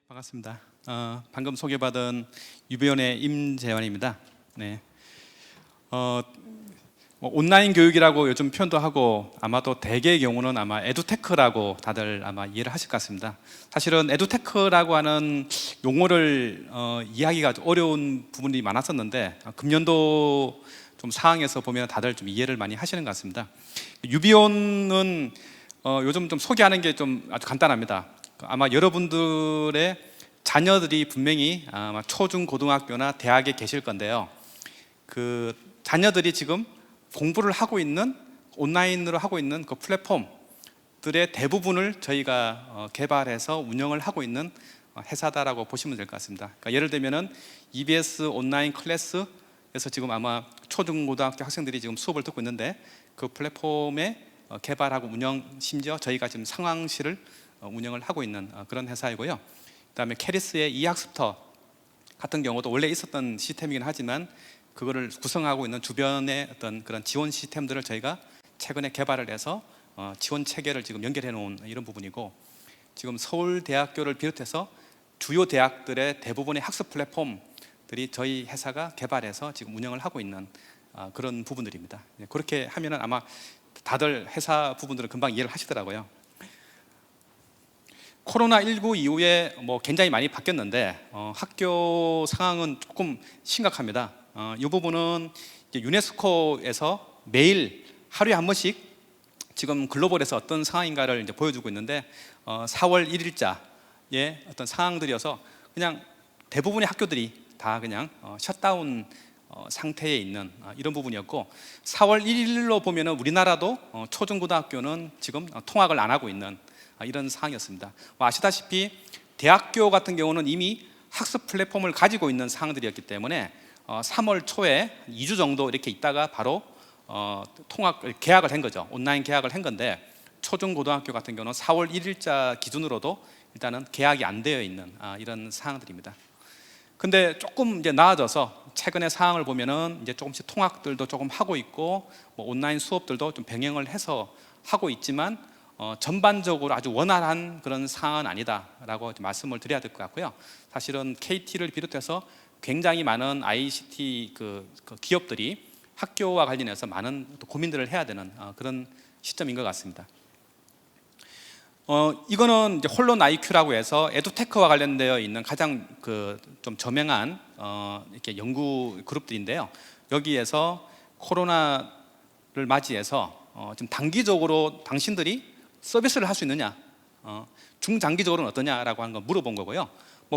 반갑습니다. 방금 소개받은 유비원의 임재환입니다. 네. 온라인 교육이라고 요즘 표현도 하고 아마도 대개의 경우는 아마 에듀테크라고 다들 아마 이해를 하실 것 같습니다. 사실은 에듀테크라고 하는 용어를 이해하기가 좀 어려운 부분이 많았었는데 금년도 좀 상황에서 보면 다들 좀 이해를 많이 하시는 것 같습니다. 유비원은 요즘 좀 소개하는 게 좀 아주 간단합니다. 아마 여러분들의 자녀들이 분명히 아마 초중 고등학교나 대학에 계실 건데요. 그 자녀들이 지금 공부를 하고 있는 온라인으로 하고 있는 그 플랫폼들의 대부분을 저희가 개발해서 운영을 하고 있는 회사다라고 보시면 될 것 같습니다. 그러니까 예를 들면은 EBS 온라인 클래스에서 지금 아마 초중 고등학교 학생들이 지금 수업을 듣고 있는데 그 플랫폼에 개발하고 운영, 심지어 저희가 지금 상황실을 운영을 하고 있는 그런 회사이고요. 그다음에 캐리스의 이학습터 같은 경우도 원래 있었던 시스템이긴 하지만 그거를 구성하고 있는 주변의 어떤 그런 지원 시스템들을 저희가 최근에 개발을 해서 지원 체계를 지금 연결해 놓은 이런 부분이고, 지금 서울대학교를 비롯해서 주요 대학들의 대부분의 학습 플랫폼들이 저희 회사가 개발해서 지금 운영을 하고 있는 그런 부분들입니다. 그렇게 하면은 아마 다들 회사 부분들은 금방 이해를 하시더라고요. 코로나19 이후에 굉장히 많이 바뀌었는데 학교 상황은 조금 심각합니다. 이 부분은 유네스코에서 매일 하루에 한 번씩 지금 글로벌에서 어떤 상황인가를 이제 보여주고 있는데 4월 1일자의 어떤 상황들이어서 그냥 대부분의 학교들이 다 그냥 셧다운 상태에 있는 이런 부분이었고, 4월 1일로 보면은 우리나라도 초중고등학교는 지금 통학을 안 하고 있는 이런 상황이었습니다. 아시다시피 대학교 같은 경우는 이미 학습 플랫폼을 가지고 있는 상황들이었기 때문에 3월 초에 2주 정도 이렇게 있다가 바로 계약을 한 거죠. 온라인 계약을 한 건데, 초중고등학교 같은 경우는 4월 1일자 기준으로도 일단은 계약이 안 되어 있는 이런 상황들입니다. 근데 조금 이제 나아져서 최근의 상황을 보면은 이제 조금씩 통학들도 조금 하고 있고 온라인 수업들도 좀 병행을 해서 하고 있지만 전반적으로 아주 원활한 그런 상황은 아니다라고 말씀을 드려야 될 것 같고요. 사실은 KT를 비롯해서 굉장히 많은 ICT 그 기업들이 학교와 관련해서 많은 또 고민들을 해야 되는 그런 시점인 것 같습니다. 이거는 이제 홀론 IQ라고 해서 에듀테크와 관련되어 있는 가장 좀 저명한 이렇게 연구 그룹들인데요. 여기에서 코로나를 맞이해서 지금 단기적으로 당신들이 서비스를 할 수 있느냐, 중장기적으로는 어떠냐라고 하는 거 물어본 거고요.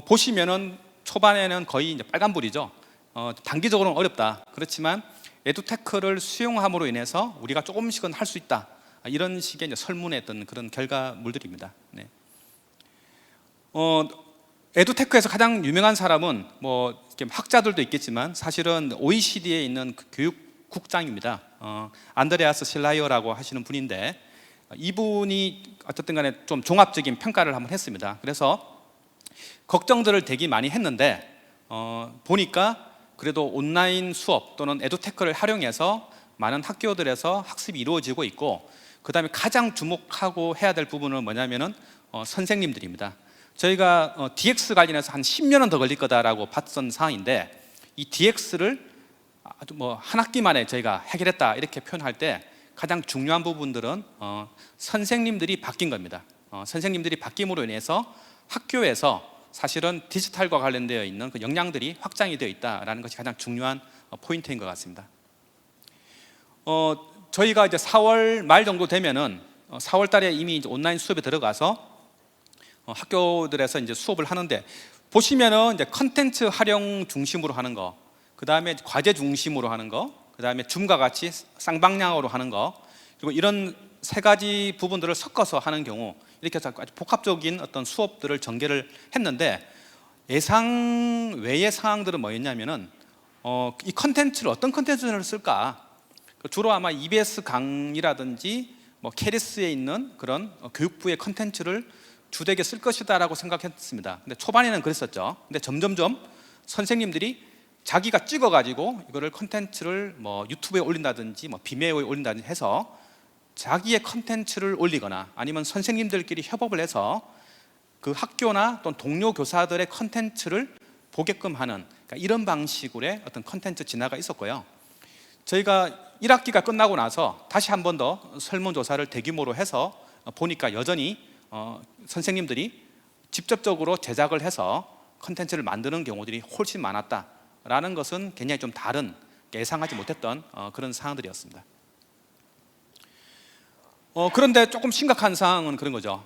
보시면은 초반에는 거의 이제 빨간불이죠. 단기적으로는 어렵다. 그렇지만 에듀테크를 수용함으로 인해서 우리가 조금씩은 할 수 있다. 이런 식의 이제 설문했던 그런 결과물들입니다. 네. 에듀테크에서 가장 유명한 사람은 학자들도 있겠지만 사실은 OECD에 있는 그 교육국장입니다. 안드레아스 실라이어라고 하시는 분인데, 이분이 어쨌든 간에 좀 종합적인 평가를 한번 했습니다. 그래서 걱정들을 되게 많이 했는데 보니까 그래도 온라인 수업 또는 에듀테크를 활용해서 많은 학교들에서 학습이 이루어지고 있고, 그 다음에 가장 주목하고 해야 될 부분은 뭐냐면은 선생님들입니다. 저희가 DX 관련해서 한 10년은 더 걸릴 거다라고 봤던 상황인데, 이 DX를 아주 한 학기 만에 저희가 해결했다 이렇게 표현할 때 가장 중요한 부분들은 선생님들이 바뀐 겁니다. 선생님들이 바뀜으로 인해서 학교에서 사실은 디지털과 관련되어 있는 그 역량들이 확장이 되어 있다라는 것이 가장 중요한 포인트인 것 같습니다. 저희가 이제 4월 말 정도 되면은 4월 달에 이미 이제 온라인 수업에 들어가서 학교들에서 이제 수업을 하는데, 보시면은 이제 컨텐츠 활용 중심으로 하는 거, 그 다음에 과제 중심으로 하는 거, 그 다음에 줌과 같이 쌍방향으로 하는 거, 그리고 이런 세 가지 부분들을 섞어서 하는 경우 이렇게 해서 아주 복합적인 어떤 수업들을 전개를 했는데, 예상 외의 상황들은 뭐였냐면은 이 컨텐츠를 어떤 컨텐츠를 쓸까? 주로 아마 EBS 강의라든지 캐리스에 있는 그런 교육부의 컨텐츠를 주되게 쓸 것이다라고 생각했습니다. 근데 초반에는 그랬었죠. 근데 점점점 선생님들이 자기가 찍어가지고 이거를 컨텐츠를 유튜브에 올린다든지 비메오에 올린다든지 해서 자기의 컨텐츠를 올리거나 아니면 선생님들끼리 협업을 해서 그 학교나 또는 동료 교사들의 컨텐츠를 보게끔 하는, 그러니까 이런 방식으로의 어떤 컨텐츠 진화가 있었고요. 저희가 1학기가 끝나고 나서 다시 한 번 더 설문조사를 대규모로 해서 보니까 여전히 선생님들이 직접적으로 제작을 해서 컨텐츠를 만드는 경우들이 훨씬 많았다라는 것은 굉장히 좀 다른, 예상하지 못했던 그런 상황들이었습니다. 그런데 조금 심각한 상황은 그런 거죠.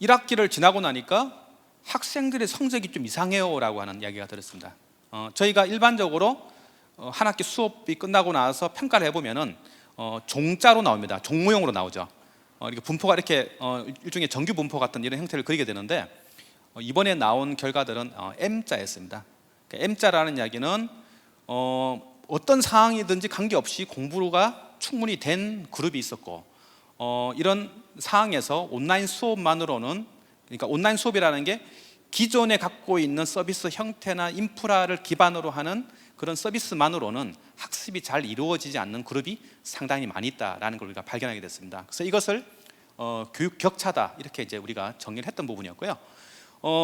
1학기를 지나고 나니까 학생들의 성적이 좀 이상해요 라고 하는 이야기가 들었습니다. 저희가 일반적으로 한 학기 수업이 끝나고 나서 평가를 해보면은 종자로 나옵니다. 종모형으로 나오죠. 이렇게 분포가 이렇게 일종의 정규 분포 같은 이런 형태를 그리게 되는데, 이번에 나온 결과들은 M자였습니다. 그러니까 M자라는 이야기는 어떤 상황이든지 관계없이 공부가 충분히 된 그룹이 있었고, 이런 상황에서 온라인 수업만으로는, 그러니까 온라인 수업이라는 게 기존에 갖고 있는 서비스 형태나 인프라를 기반으로 하는 그런 서비스만으로는 학습이 잘 이루어지지 않는 그룹이 상당히 많이 있다라는 걸 우리가 발견하게 됐습니다. 그래서 이것을 교육 격차다, 이렇게 이제 우리가 정리를 했던 부분이었고요.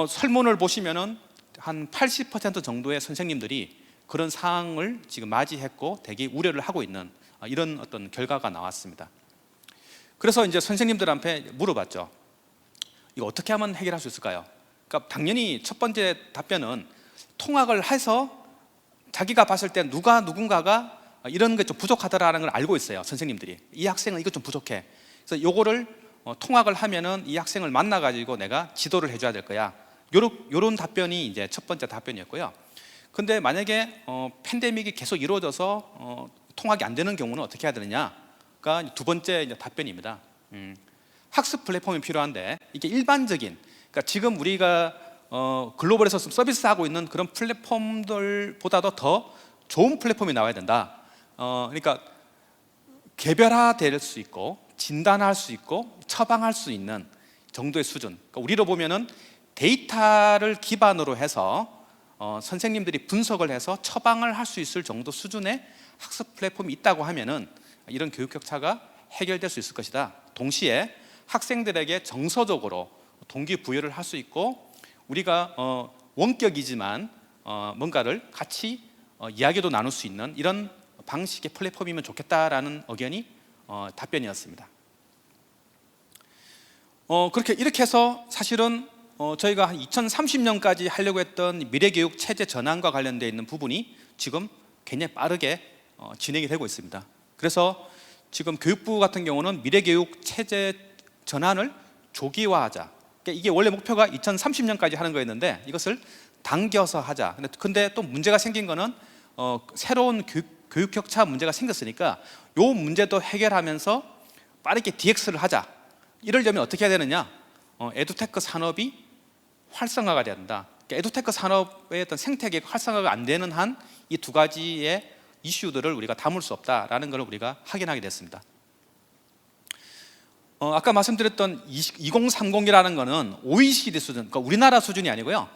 설문을 보시면은 한 80% 정도의 선생님들이 그런 상황을 지금 맞이했고 되게 우려를 하고 있는 이런 어떤 결과가 나왔습니다. 그래서 이제 선생님들한테 물어봤죠. 이거 어떻게 하면 해결할 수 있을까요? 그러니까 당연히 첫 번째 답변은 통학을 해서 자기가 봤을 때 누군가가 이런 게 좀 부족하다라는 걸 알고 있어요. 선생님들이 이 학생은 이거 좀 부족해. 그래서 요거를 통학을 하면은 이 학생을 만나 가지고 내가 지도를 해줘야 될 거야. 요런 답변이 이제 첫 번째 답변이었고요. 근데 만약에 팬데믹이 계속 이루어져서 통학이 안 되는 경우는 어떻게 해야 되느냐가 두 번째 이제 답변입니다. 학습 플랫폼이 필요한데 이게 일반적인, 그러니까 지금 우리가 글로벌에서 서비스하고 있는 그런 플랫폼들보다도 더 좋은 플랫폼이 나와야 된다. 그러니까 개별화될 수 있고 진단할 수 있고 처방할 수 있는 정도의 수준. 그러니까 우리로 보면은 데이터를 기반으로 해서 선생님들이 분석을 해서 처방을 할 수 있을 정도 수준의 학습 플랫폼이 있다고 하면은 이런 교육 격차가 해결될 수 있을 것이다. 동시에 학생들에게 정서적으로 동기부여를 할 수 있고, 우리가 원격이지만 뭔가를 같이 이야기도 나눌 수 있는 이런 방식의 플랫폼이면 좋겠다라는 의견이 답변이었습니다. 이렇게 해서 사실은 저희가 한 2030년까지 하려고 했던 미래교육 체제 전환과 관련되어 있는 부분이 지금 굉장히 빠르게 진행이 되고 있습니다. 그래서 지금 교육부 같은 경우는 미래교육 체제 전환을 조기화하자. 그러니까 이게 원래 목표가 2030년까지 하는 거였는데 이것을 당겨서 하자. 근데 또 문제가 생긴 거는 새로운 교육 격차 문제가 생겼으니까 이 문제도 해결하면서 빠르게 DX를 하자. 이러려면 어떻게 해야 되느냐? 에듀테크 산업이 활성화가 돼야 된다. 그러니까 에듀테크 산업의 어떤 생태계가 활성화가 안 되는 한 이 두 가지의 이슈들을 우리가 담을 수 없다라는 걸 우리가 확인하게 됐습니다. 아까 말씀드렸던 2030이라는 거는 OECD 수준, 그러니까 우리나라 수준이 아니고요.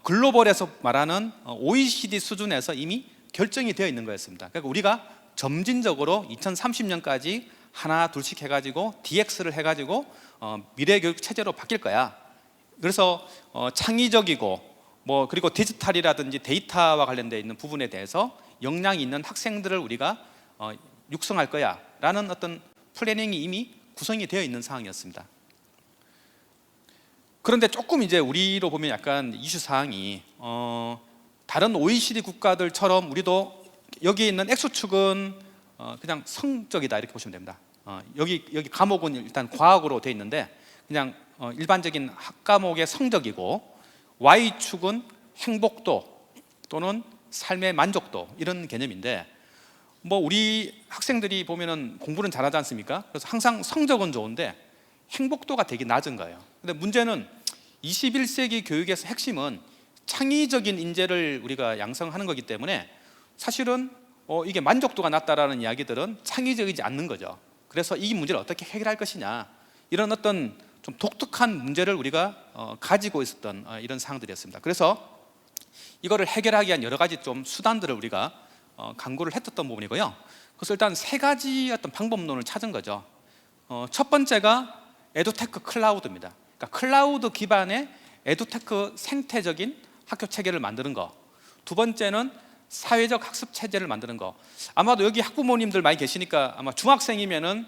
글로벌에서 말하는 OECD 수준에서 이미 결정이 되어 있는 거였습니다. 그러니까 우리가 점진적으로 2030년까지 하나 둘씩 해가지고 DX를 해가지고 미래교육 체제로 바뀔 거야. 그래서 창의적이고 그리고 디지털이라든지 데이터와 관련되어 있는 부분에 대해서 역량이 있는 학생들을 우리가 육성할 거야라는 어떤 플래닝이 이미 구성이 되어 있는 상황이었습니다. 그런데 조금 이제 우리로 보면 약간 이슈 사항이 다른 OECD 국가들처럼 우리도 여기 있는 X축은 그냥 성적이다 이렇게 보시면 됩니다. 여기 과목은 일단 과학으로 되어 있는데 그냥 일반적인 학과목의 성적이고, Y축은 행복도 또는 삶의 만족도 이런 개념인데, 우리 학생들이 보면은 공부는 잘하지 않습니까? 그래서 항상 성적은 좋은데 행복도가 되게 낮은 거예요. 근데 문제는 21세기 교육에서 핵심은 창의적인 인재를 우리가 양성하는 거기 때문에 사실은 이게 만족도가 낮다라는 이야기들은 창의적이지 않는 거죠. 그래서 이 문제를 어떻게 해결할 것이냐, 이런 어떤 좀 독특한 문제를 우리가 가지고 있었던 이런 상황들이었습니다. 그래서 이거를 해결하기 위한 여러 가지 좀 수단들을 우리가 강구를 했었던 부분이고요. 그래서 일단 세 가지 어떤 방법론을 찾은 거죠. 첫 번째가 에듀테크 클라우드입니다. 그러니까 클라우드 기반의 에듀테크 생태적인 학교 체계를 만드는 거. 두 번째는 사회적 학습 체제를 만드는 거. 아마도 여기 학부모님들 많이 계시니까 아마 중학생이면은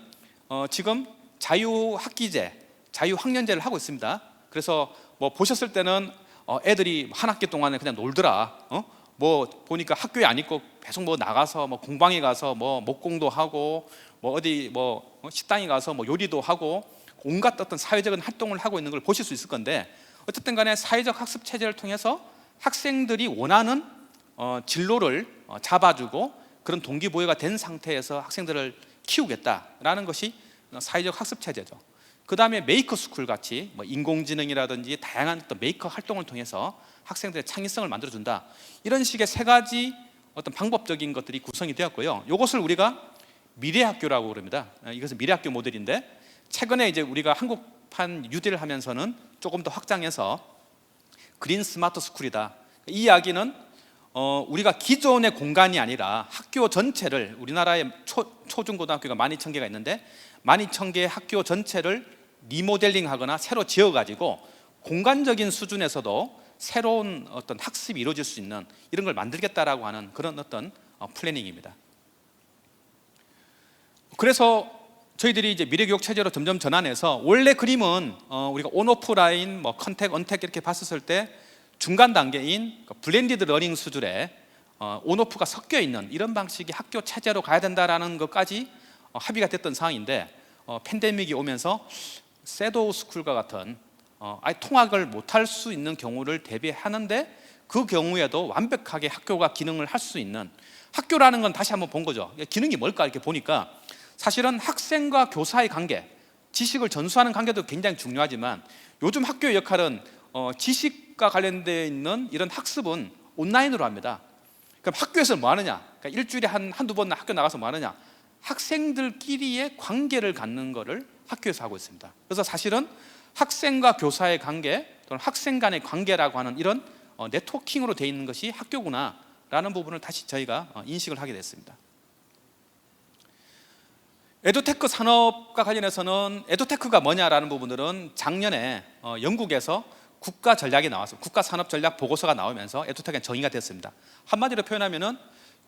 지금 자유학기제, 자유학년제를 하고 있습니다. 그래서 뭐 보셨을 때는 애들이 한 학기 동안에 그냥 놀더라. 뭐 보니까 학교에 안 있고 계속 뭐 나가서 뭐 공방에 가서 뭐 목공도 하고 뭐 어디 뭐 식당에 가서 뭐 요리도 하고 온갖 어떤 사회적인 활동을 하고 있는 걸 보실 수 있을 건데, 어쨌든 간에 사회적 학습 체제를 통해서 학생들이 원하는 진로를 잡아주고 그런 동기부여가 된 상태에서 학생들을 키우겠다라는 것이 사회적 학습 체제죠. 그 다음에 메이커 스쿨 같이 뭐 인공지능이라든지 다양한 어떤 메이커 활동을 통해서 학생들의 창의성을 만들어준다. 이런 식의 세 가지 어떤 방법적인 것들이 구성이 되었고요. 이것을 우리가 미래학교라고 그럽니다. 이것은 미래학교 모델인데, 최근에 이제 우리가 한국판 뉴딜을 하면서는 조금 더 확장해서 그린 스마트 스쿨이다. 이 이야기는 우리가 기존의 공간이 아니라 학교 전체를, 우리나라에 초중고등학교가 12,000개가 있는데 12,000개의 학교 전체를 리모델링 하거나 새로 지어가지고 공간적인 수준에서도 새로운 어떤 학습이 이루어질 수 있는 이런 걸 만들겠다라고 하는 그런 어떤 플래닝입니다. 그래서 저희들이 이제 미래교육 체제로 점점 전환해서, 원래 그림은 우리가 온오프라인, 뭐 컨택, 언택 이렇게 봤었을 때 중간 단계인 블렌디드 러닝 수준의 온오프가 섞여 있는 이런 방식의 학교 체제로 가야 된다라는 것까지 합의가 됐던 상황인데, 팬데믹이 오면서 섀도우 스쿨과 같은 아예 통학을 못할 수 있는 경우를 대비하는데, 그 경우에도 완벽하게 학교가 기능을 할 수 있는, 학교라는 건 다시 한번 본 거죠. 기능이 뭘까 이렇게 보니까 사실은 학생과 교사의 관계, 지식을 전수하는 관계도 굉장히 중요하지만 요즘 학교의 역할은 지식과 관련되어 있는 이런 학습은 온라인으로 합니다. 그럼 학교에서 뭐 하느냐? 그러니까 일주일에 한두 번 학교 나가서 뭐 하느냐? 학생들끼리의 관계를 갖는 것을 학교에서 하고 있습니다. 그래서 사실은 학생과 교사의 관계 또는 학생 간의 관계라고 하는 이런 네트워킹으로 되어 있는 것이 학교구나라는 부분을 다시 저희가 인식을 하게 됐습니다. 에듀테크 산업과 관련해서는 에듀테크가 뭐냐라는 부분들은 작년에 영국에서 국가 전략이 나와서 국가 산업 전략 보고서가 나오면서 에듀테크가 정의가 됐습니다. 한마디로 표현하면은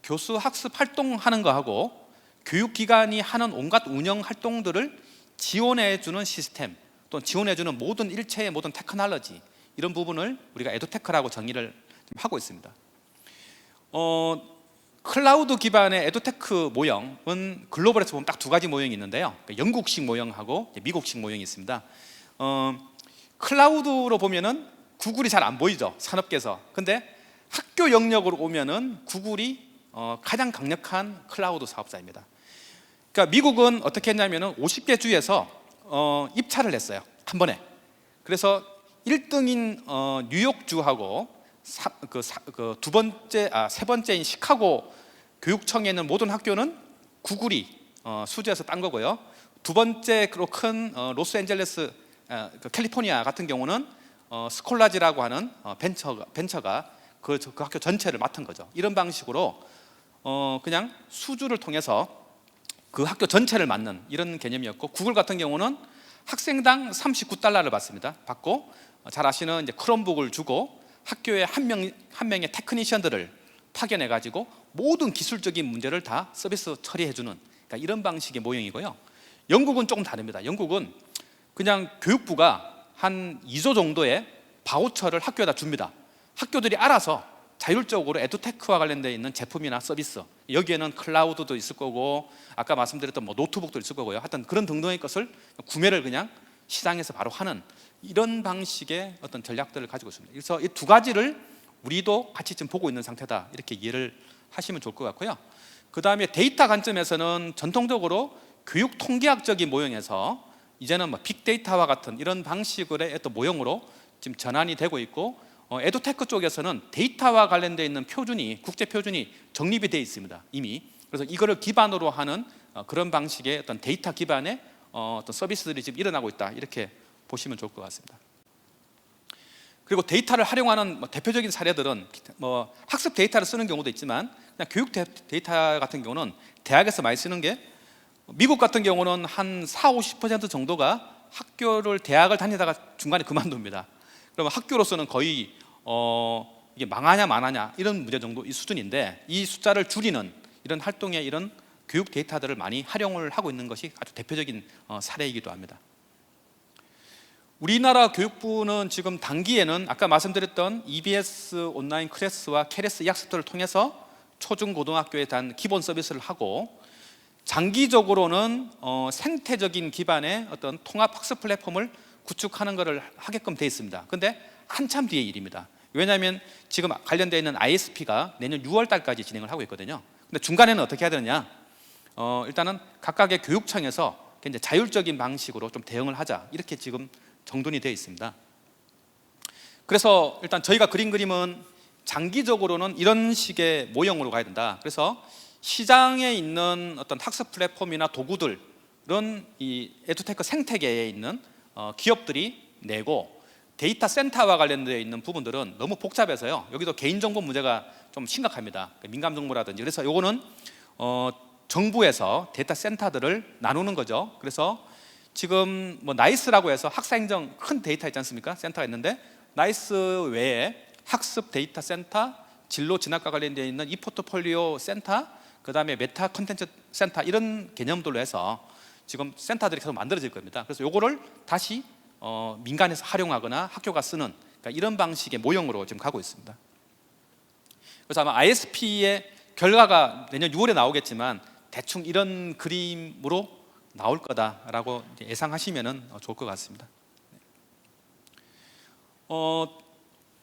교수 학습 활동하는 거하고 교육기관이 하는 온갖 운영 활동들을 지원해주는 시스템, 또 지원해주는 모든 일체의 모든 테크놀로지, 이런 부분을 우리가 에듀테크라고 정의를 하고 있습니다. 클라우드 기반의 에듀테크 모형은 글로벌에서 보면 딱 두 가지 모형이 있는데요. 영국식 모형하고 미국식 모형이 있습니다. 클라우드로 보면은 구글이 잘 안 보이죠, 산업계에서. 근데 학교 영역으로 오면은 구글이 가장 강력한 클라우드 사업자입니다. 그러니까 미국은 어떻게 했냐면은 50개 주에서 입찰을 했어요, 한 번에. 그래서 1등인 뉴욕주하고 세 번째인 시카고 교육청에 있는 모든 학교는 구글이 수주해서 딴 거고요. 두 번째로 큰 로스앤젤레스, 캘리포니아 같은 경우는 스콜라지라고 하는 벤처가 그 학교 전체를 맡은 거죠. 이런 방식으로 그냥 수주를 통해서 그 학교 전체를 맡는 이런 개념이었고, 구글 같은 경우는 학생당 39달러를 받고 잘 아시는 이제 크롬북을 주고 학교에 한 명의 테크니션들을 파견해 가지고 모든 기술적인 문제를 다 서비스 처리해주는, 그러니까 이런 방식의 모형이고요. 영국은 조금 다릅니다. 영국은 그냥 교육부가 한 2조 정도의 바우처를 학교에다 줍니다. 학교들이 알아서 자율적으로 에듀테크와 관련되어 있는 제품이나 서비스, 여기에는 클라우드도 있을 거고 아까 말씀드렸던 뭐 노트북도 있을 거고요. 하여튼 그런 등등의 것을 구매를 그냥 시장에서 바로 하는 이런 방식의 어떤 전략들을 가지고 있습니다. 그래서 이 두 가지를 우리도 같이 지금 보고 있는 상태다, 이렇게 이해를 하시면 좋을 것 같고요. 그 다음에 데이터 관점에서는 전통적으로 교육 통계학적인 모형에서 이제는 뭐 빅데이터와 같은 이런 방식의 어떤 모형으로 지금 전환이 되고 있고, 에듀테크 쪽에서는 데이터와 관련되어 있는 표준이, 국제 표준이 정립이 되어 있습니다, 이미. 그래서 이거를 기반으로 하는 그런 방식의 어떤 데이터 기반의 어떤 서비스들이 지금 일어나고 있다, 이렇게 보시면 좋을 것 같습니다. 그리고 데이터를 활용하는 대표적인 사례들은 뭐 학습 데이터를 쓰는 경우도 있지만, 그냥 교육 데이터 같은 경우는 대학에서 많이 쓰는 게, 미국 같은 경우는 한 40-50% 정도가 학교를 대학을 다니다가 중간에 그만둡니다. 그러면 학교로서는 거의 이게 망하냐 마나냐 이런 문제 정도 이 수준인데, 이 숫자를 줄이는 이런 활동에 이런 교육 데이터들을 많이 활용을 하고 있는 것이 아주 대표적인 사례이기도 합니다. 우리나라 교육부는 지금 단기에는 아까 말씀드렸던 EBS 온라인 클래스와 KLS 학습들을 통해서 초중고등학교에 대한 기본 서비스를 하고, 장기적으로는 생태적인 기반의 어떤 통합 학습 플랫폼을 구축하는 것을 하게끔 되어 있습니다. 그런데 한참 뒤의 일입니다. 왜냐하면 지금 관련되어 있는 ISP가 내년 6월 달까지 진행을 하고 있거든요. 근데 중간에는 어떻게 해야 되느냐? 일단은 각각의 교육청에서 굉장히 자율적인 방식으로 좀 대응을 하자, 이렇게 지금 정돈이 되어 있습니다. 그래서 일단 저희가 그린 그림은 장기적으로는 이런 식의 모형으로 가야 된다. 그래서 시장에 있는 어떤 학습 플랫폼이나 도구들은 이 에듀테크 생태계에 있는 기업들이 내고, 데이터 센터와 관련되어 있는 부분들은 너무 복잡해서요, 여기도 개인정보 문제가 좀 심각합니다. 민감정보라든지. 그래서 요거는 정부에서 데이터 센터들을 나누는 거죠. 그래서 지금 뭐 나이스라고 해서 학사행정 큰 데이터 있지 않습니까? 센터가 있는데, 나이스 외에 학습 데이터 센터, 진로 진학과 관련되어 있는 이포트폴리오 센터, 그 다음에 메타 컨텐츠 센터, 이런 개념들로 해서 지금 센터들이 계속 만들어질 겁니다. 그래서 요거를 다시 민간에서 활용하거나 학교가 쓰는, 그러니까 이런 방식의 모형으로 지금 가고 있습니다. 그래서 아마 ISP의 결과가 내년 6월에 나오겠지만 대충 이런 그림으로 나올 거다라고 예상하시면 좋을 것 같습니다.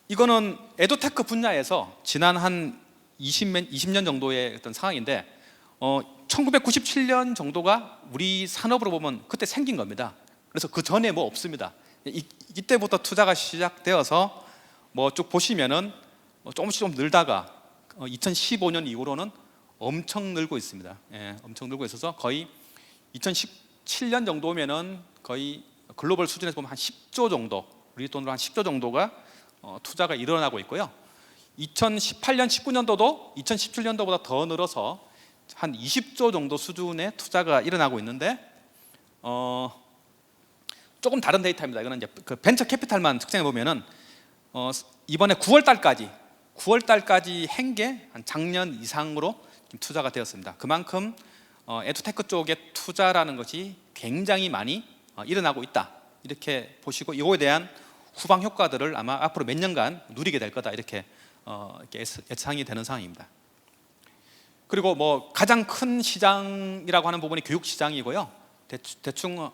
이거는 에듀테크 분야에서 지난 한 20년 정도의 어떤 상황인데, 1997년 정도가 우리 산업으로 보면 그때 생긴 겁니다. 그래서 그 전에 뭐 없습니다. 이때부터 투자가 시작되어서 뭐 쭉 보시면은 조금씩 좀 늘다가 2015년 이후로는 엄청 늘고 있습니다. 예, 엄청 늘고 있어서 거의 2017년 정도면은 거의 글로벌 수준에서 보면 한 10조 정도, 우리 돈으로 한 10조 정도가 투자가 일어나고 있고요. 2018년, 19년도도 2017년도보다 더 늘어서 한 20조 정도 수준의 투자가 일어나고 있는데, 조금 다른 데이터입니다. 이거는 이제 그 벤처 캐피탈만 측정해 보면은 이번에 9월 달까지 한 게 한 작년 이상으로 투자가 되었습니다. 그만큼 에듀테크 쪽의 투자라는 것이 굉장히 많이 일어나고 있다, 이렇게 보시고 이거에 대한 후방 효과들을 아마 앞으로 몇 년간 누리게 될 거다, 이렇게 예상이 되는 상황입니다. 그리고 뭐 가장 큰 시장이라고 하는 부분이 교육 시장이고요. 대충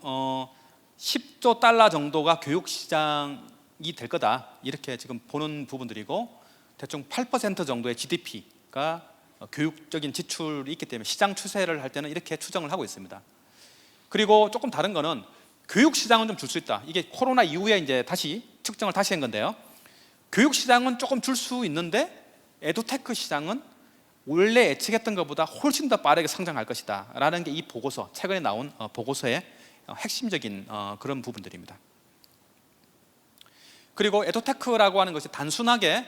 10조 달러 정도가 교육 시장이 될 거다, 이렇게 지금 보는 부분들이고, 대충 8% 정도의 GDP가 교육적인 지출이 있기 때문에 시장 추세를 할 때는 이렇게 추정을 하고 있습니다. 그리고 조금 다른 거는 교육 시장은 좀 줄 수 있다. 이게 코로나 이후에 이제 다시 측정을 다시 한 건데요. 교육 시장은 조금 줄 수 있는데 에듀테크 시장은 원래 예측했던 것보다 훨씬 더 빠르게 성장할 것이다 라는 게 이 보고서, 최근에 나온 보고서의 핵심적인 그런 부분들입니다. 그리고 에듀테크라고 하는 것이 단순하게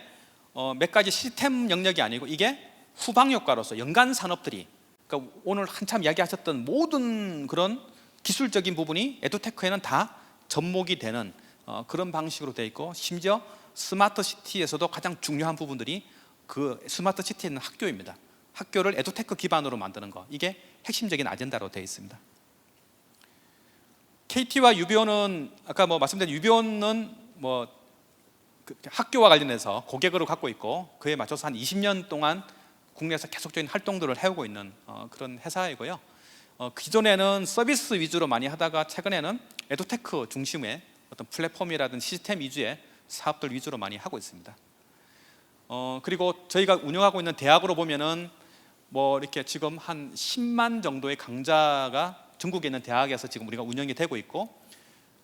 몇 가지 시스템 영역이 아니고, 이게 후방 효과로서 연간 산업들이, 그러니까 오늘 한참 이야기하셨던 모든 그런 기술적인 부분이 에듀테크에는 다 접목이 되는 그런 방식으로 되어 있고, 심지어 스마트 시티에서도 가장 중요한 부분들이 그 스마트 시티에 있는 학교입니다. 학교를 에듀테크 기반으로 만드는 거, 이게 핵심적인 아젠다로 되어 있습니다. KT와 유비온은 아까 뭐 말씀드린 유비온은 뭐 학교와 관련해서 고객으로 갖고 있고, 그에 맞춰서 한 20년 동안 국내에서 계속적인 활동들을 해오고 있는 그런 회사이고요. 기존에는 서비스 위주로 많이 하다가 최근에는 에듀테크 중심의 어떤 플랫폼이라든지 시스템 위주의 사업들 위주로 많이 하고 있습니다. 그리고 저희가 운영하고 있는 대학으로 보면은 뭐 이렇게 지금 한 10만 정도의 강좌가 전국에 있는 대학에서 지금 우리가 운영이 되고 있고,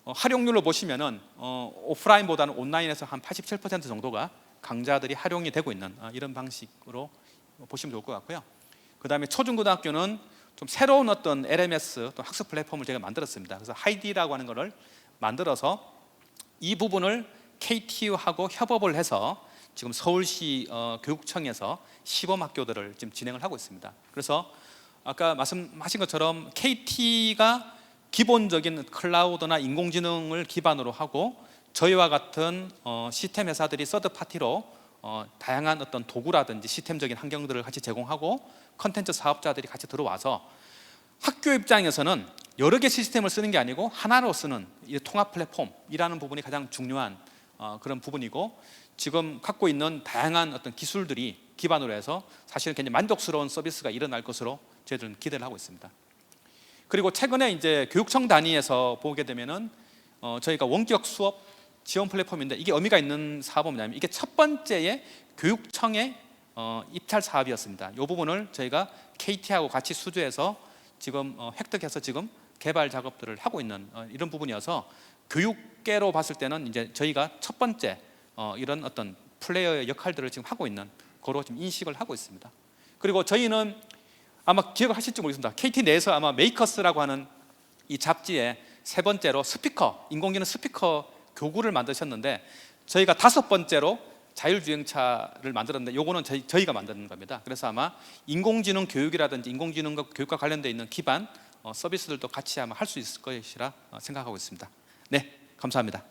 활용률로 보시면은 오프라인보다는 온라인에서 한 87% 정도가 강좌들이 활용이 되고 있는 이런 방식으로 보시면 좋을 것 같고요. 그 다음에 초중고등학교는 좀 새로운 어떤 LMS 또 학습 플랫폼을 제가 만들었습니다. 그래서 하이디라고 하는 것을 만들어서 이 부분을 KT하고 협업을 해서 지금 서울시 교육청에서 시범학교들을 지금 진행을 하고 있습니다. 그래서 아까 말씀하신 것처럼 KT가 기본적인 클라우드나 인공지능을 기반으로 하고 저희와 같은 시스템 회사들이 서드 파티로 다양한 어떤 도구라든지 시스템적인 환경들을 같이 제공하고 컨텐츠 사업자들이 같이 들어와서 학교 입장에서는 여러 개 시스템을 쓰는 게 아니고 하나로 쓰는 이 통합 플랫폼이라는 부분이 가장 중요한 그런 부분이고, 지금 갖고 있는 다양한 어떤 기술들이 기반으로 해서 사실은 굉장히 만족스러운 서비스가 일어날 것으로 저희들은 기대를 하고 있습니다. 그리고 최근에 이제 교육청 단위에서 보게 되면은 저희가 원격 수업 지원 플랫폼인데, 이게 의미가 있는 사업은 뭐냐면 이게 첫 번째의 교육청의 입찰 사업이었습니다. 이 부분을 저희가 KT하고 같이 수주해서 지금 획득해서 지금 개발 작업들을 하고 있는 이런 부분이어서, 교육계로 봤을 때는 이제 저희가 첫 번째 이런 어떤 플레이어의 역할들을 지금 하고 있는 거로 지금 인식을 하고 있습니다. 그리고 저희는 아마 기억하실지 모르겠습니다. KT 내에서 아마 메이커스라고 하는 이 잡지에 세 번째로 스피커, 인공지능 스피커 교구를 만드셨는데, 저희가 다섯 번째로 자율주행차를 만들었는데 요거는 저희가 만드는 겁니다. 그래서 아마 인공지능 교육이라든지 인공지능 교육과 관련되어 있는 기반 서비스들도 같이 아마 할 수 있을 것이라 생각하고 있습니다. 네, 감사합니다.